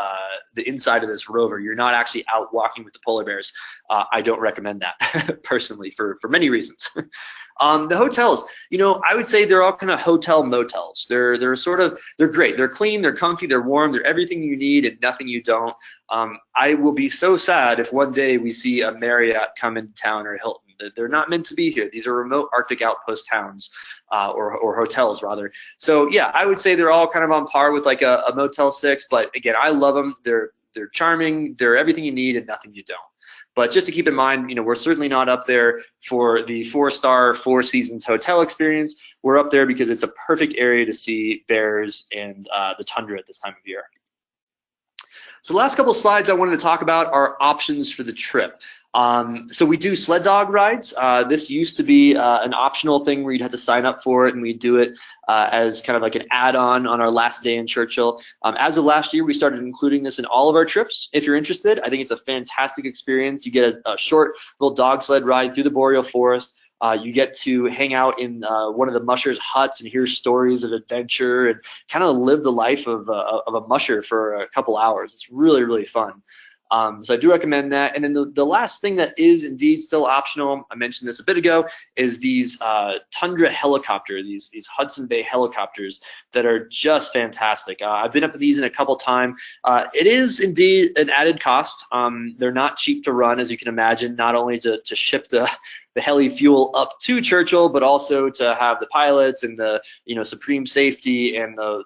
inside of this rover. You're not actually out walking with the polar bears. I don't recommend that personally for many reasons. The hotels, you know, I would say they're all kind of hotel motels. They're great. They're clean, they're comfy, they're warm, they're everything you need and nothing you don't. I will be so sad if one day we see a Marriott come into town or a Hilton. They're not meant to be here. These are remote Arctic outpost towns, or hotels rather. So yeah, I would say they're all kind of on par with like a Motel 6, but again, I love them. They're charming. They're everything you need and nothing you don't. But just to keep in mind, you know, we're certainly not up there for the 4-star, 4 seasons hotel experience. We're up there because it's a perfect area to see bears and the tundra at this time of year. So the last couple of slides I wanted to talk about are options for the trip. So we do sled dog rides. This used to be an optional thing where you'd have to sign up for it, and we'd do it as kind of like an add-on on our last day in Churchill. As of last year, we started including this in all of our trips. If you're interested, I think it's a fantastic experience. You get a short little dog sled ride through the boreal forest. You get to hang out in one of the mushers' huts and hear stories of adventure and kind of live the life of a musher for a couple hours. It's really, really fun. So I do recommend that. And then the last thing that is indeed still optional, I mentioned this a bit ago, is these tundra helicopter, these Hudson Bay helicopters that are just fantastic. I've been up to these in a couple times. It is indeed an added cost. They're not cheap to run, as you can imagine, not only to ship the heli fuel up to Churchill, but also to have the pilots and the supreme safety and the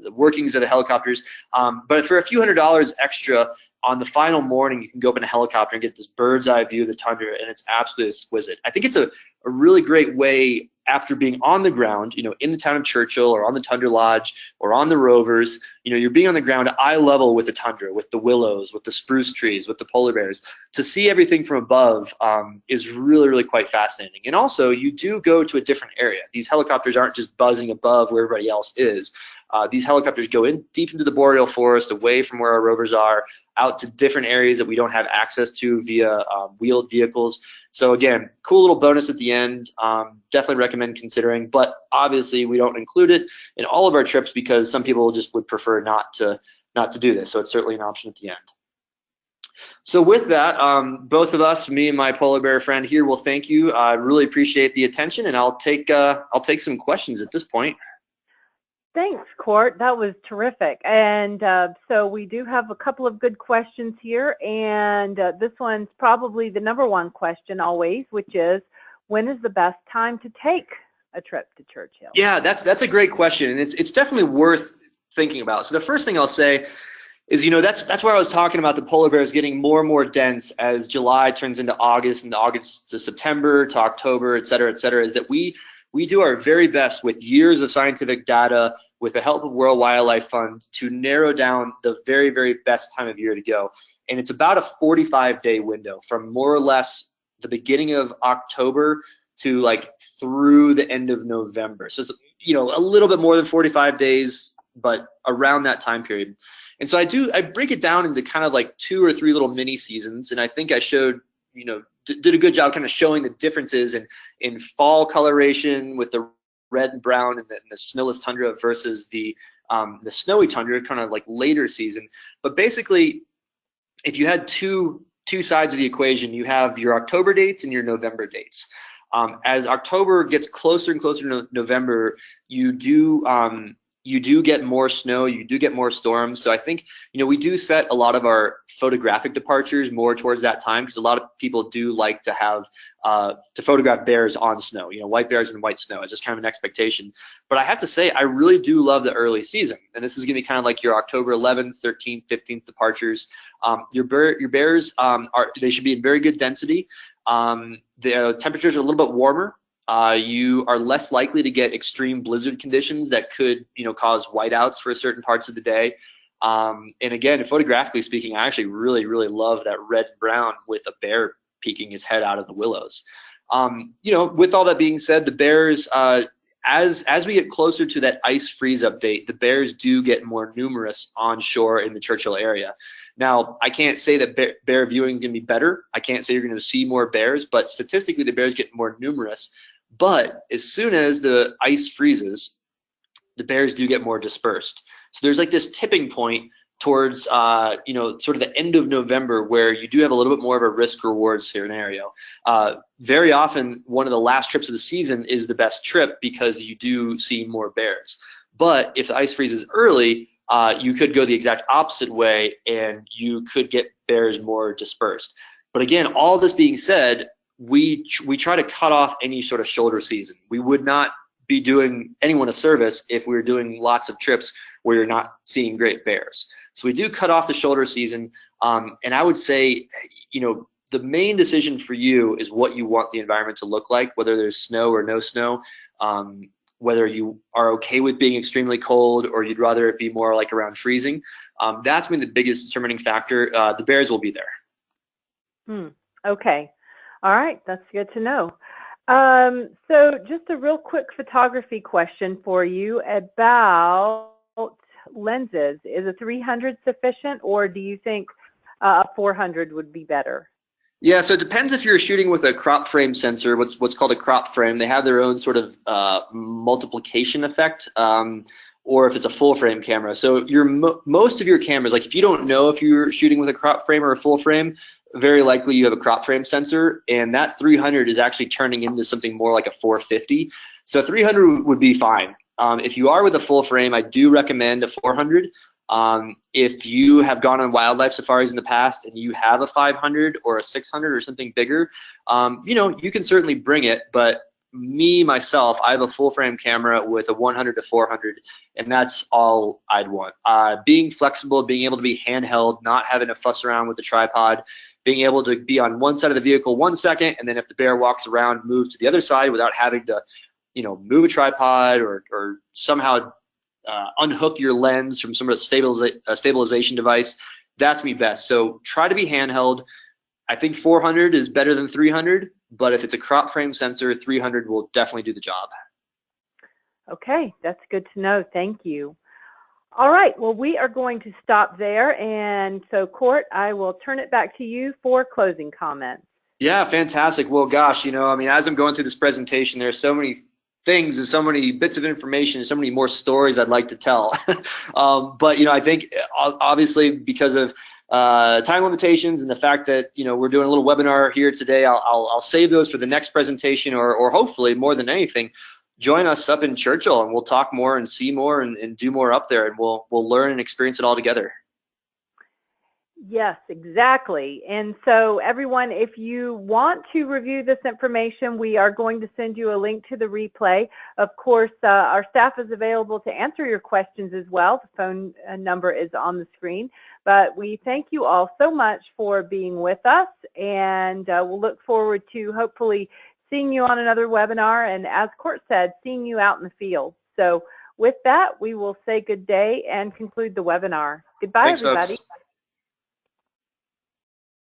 workings of the helicopters. But for a few $100s extra, on the final morning, you can go up in a helicopter and get this bird's eye view of the tundra, and it's absolutely exquisite. I think it's a really great way after being on the ground, in the town of Churchill or on the Tundra Lodge or on the Rovers, you're being on the ground at eye level with the tundra, with the willows, with the spruce trees, with the polar bears. To see everything from above is really, really quite fascinating. And also, you do go to a different area. These helicopters aren't just buzzing above where everybody else is. These helicopters go in deep into the boreal forest, away from where our rovers are, out to different areas that we don't have access to via wheeled vehicles. So again, cool little bonus at the end. Definitely recommend considering, but obviously we don't include it in all of our trips because some people just would prefer not to do this. So it's certainly an option at the end. So with that, both of us, me and my polar bear friend here, will thank you. I really appreciate the attention, and I'll take some questions at this point. Thanks, Kourt. That was terrific. And so we do have a couple of good questions here, and this one's probably the number one question always, which is, when is the best time to take a trip to Churchill? Yeah, that's a great question, and it's definitely worth thinking about. So the first thing I'll say is, that's where I was talking about the polar bears getting more and more dense as July turns into August, and August to September to October, et cetera, is that we do our very best with years of scientific data, with the help of World Wildlife Fund, to narrow down the very, very best time of year to go. And it's about a 45-day window from more or less the beginning of October to like through the end of November. So it's, a little bit more than 45 days, but around that time period. And so I break it down into kind of like 2 or 3 little mini seasons. And I think I showed, did a good job kind of showing the differences in fall coloration with the red and brown and the snowless tundra versus the snowy tundra, kind of like later season. But basically, if you had two sides of the equation, you have your October dates and your November dates. As October gets closer and closer to November, you do get more snow, you do get more storms. So I think, we do set a lot of our photographic departures more towards that time, because a lot of people do like to have to photograph bears on snow, white bears and white snow. It's just kind of an expectation. But I have to say, I really do love the early season. And this is gonna be kind of like your October 11th, 13th, 15th departures. Your bears, they should be in very good density. The temperatures are a little bit warmer. You are less likely to get extreme blizzard conditions that could, cause whiteouts for certain parts of the day. And again, photographically speaking, I actually really, really love that red and brown with a bear peeking his head out of the willows. With all that being said, the bears, as we get closer to that ice freeze update, the bears do get more numerous on shore in the Churchill area. Now, I can't say that bear viewing is going to be better. I can't say you're going to see more bears, but statistically, the bears get more numerous. But as soon as the ice freezes, the bears do get more dispersed. So there's like this tipping point towards, sort of the end of November, where you do have a little bit more of a risk-reward scenario. Very often, one of the last trips of the season is the best trip because you do see more bears. But if the ice freezes early, you could go the exact opposite way, and you could get bears more dispersed. But again, all this being said, we try to cut off any sort of shoulder season. We would not be doing anyone a service if we were doing lots of trips where you're not seeing great bears. So we do cut off the shoulder season, and I would say, the main decision for you is what you want the environment to look like, whether there's snow or no snow, whether you are okay with being extremely cold or you'd rather it be more like around freezing. That's been the biggest determining factor. The bears will be there. Okay. All right. That's good to know. So just a real quick photography question for you about lenses. Is a 300 sufficient, or do you think a 400 would be better? Yeah, so it depends if you're shooting with a crop frame sensor, what's called a crop frame. They have their own sort of multiplication effect, or if it's a full frame camera. So most of your cameras, like if you don't know if you're shooting with a crop frame or a full frame, very likely you have a crop frame sensor, and that 300 is actually turning into something more like a 450. So 300 would be fine. If you are with a full frame, I do recommend a 400. If you have gone on wildlife safaris in the past and you have a 500 or a 600 or something bigger, you can certainly bring it. But myself, I have a full frame camera with a 100 to 400, and that's all I'd want. Being flexible, being able to be handheld, not having to fuss around with the tripod, being able to be on one side of the vehicle 1 second, and then if the bear walks around, move to the other side without having to move a tripod or somehow unhook your lens from some of the stabilization device, that's me best. So try to be handheld. I think 400 is better than 300, but if it's a crop frame sensor, 300 will definitely do the job. Okay, that's good to know. Thank you. All right, well, we are going to stop there. And so, Kourt, I will turn it back to you for closing comments. Yeah, fantastic. Well, gosh, as I'm going through this presentation, there's so many things and so many bits of information and so many more stories I'd like to tell. But, I think obviously because of time limitations and the fact that, we're doing a little webinar here today, I'll save those for the next presentation, or hopefully more than anything, join us up in Churchill and we'll talk more and see more and do more up there, and we'll learn and experience it all together. Yes, exactly. And so everyone, if you want to review this information, we are going to send you a link to the replay. Of course, our staff is available to answer your questions as well. The phone number is on the screen. But we thank you all so much for being with us, and we'll look forward to hopefully seeing you on another webinar, and as Kourt said, seeing you out in the field. So with that, we will say good day and conclude the webinar. Goodbye, Thanks, everybody. folks.